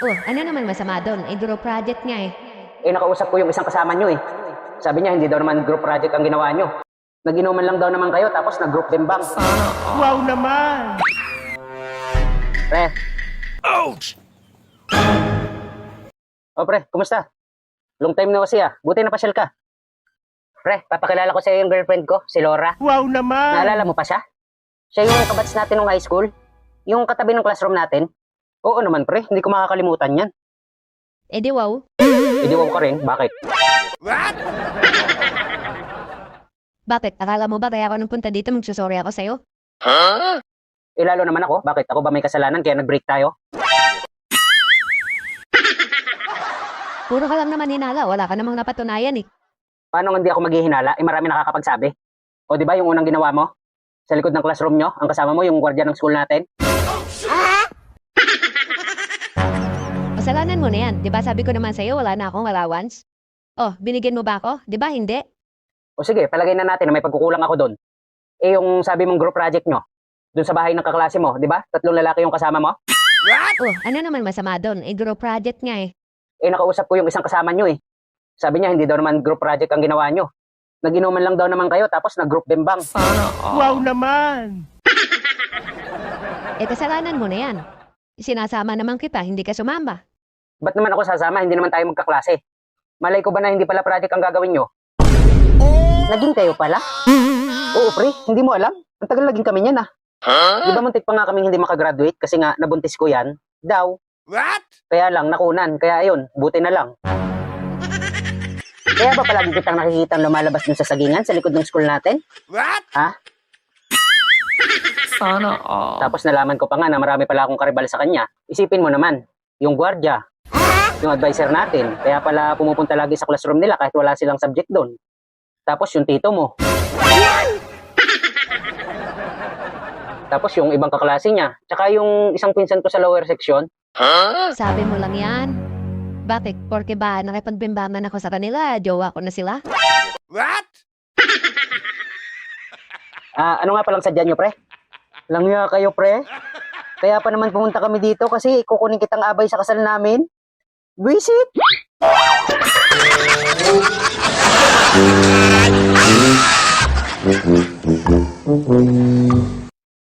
Oh, ano naman masama doon? Eh, group project nga eh. Nakausap ko yung isang kasama nyo eh. Sabi niya, hindi daw naman group project ang ginawa nyo. Nag-inuman lang daw naman kayo, tapos nag-group bimbang. Wow naman! Pre. Ouch! O pre, kumusta? Long time na kasi buti napasyal ka. Pre, papakilala ko sa iyo yung girlfriend ko, si Laura. Wow naman! Naalala mo pa siya? Siya yung kabats natin nung high school. Yung katabi ng classroom natin. Oo naman pre, hindi ko makakalimutan yan. Eh di wow. Idiwaw ka rin, bakit? Bakit? Akala mo ba kaya ako nung punta dito magsusorry ako sa'yo? Lalo naman ako, bakit? Ako ba may kasalanan kaya nag-break tayo? Puro ka lang naman hinala, wala ka namang napatunayan eh. Paano hindi ako maghihinala? Marami nakakapagsabi. O di ba yung unang ginawa mo? Sa likod ng classroom nyo, ang kasama mo yung gwardiya ng school natin? Kasalanan mo na yan. Di ba sabi ko naman sa'yo, wala na akong allowance? Oh, binigyan mo ba ako? Di ba hindi? O sige, palagay na natin na may pagkukulang ako doon. Yung sabi mong group project nyo, doon sa bahay ng kaklase mo, di ba? 3 lalaki yung kasama mo? Oh, ano naman masama doon? Eh, group project nga eh. Nakausap ko yung isang kasama nyo eh. Sabi niya, hindi daw naman group project ang ginawa nyo. Nag-inuman lang daw naman kayo, tapos nag-group bimbang. Wow naman! Eh, kasalanan mo na yan. Sinasama naman kita, hindi ka sumamba. Ba't naman ako sasama? Hindi naman tayo magkaklase. Malay ko ba na hindi pala project ang gagawin nyo? Naging kayo pala? Oo pre, hindi mo alam? Ang tagal naging kami niyan Di ba muntik pa nga kaming hindi makagraduate kasi nga nabuntis ko yan? Daw. What? Kaya lang, nakunan. Kaya ayun, buti na lang. Kaya ba palagi kitang nakikita lumalabas dun sa sagingan sa likod ng school natin? What? Ha? Sana all. Tapos nalaman ko pa nga na marami pala akong karibal sa kanya. Isipin mo naman, yung gwardiya, yung advisor natin, kaya pala pumupunta lagi sa classroom nila kahit wala silang subject doon. Tapos yung tito mo. Tapos yung ibang kaklase niya. Tsaka yung isang pinsan ko sa lower section. Sabi mo lang yan. Bakit? Porke ba nakipagbimbangan ako sa kanila, jowa ko na sila? What? Ano nga palang sadya nyo, pre? Langya kayo, pre. Kaya pa naman pumunta kami dito kasi kukunin kitang abay sa kasal namin. Visit!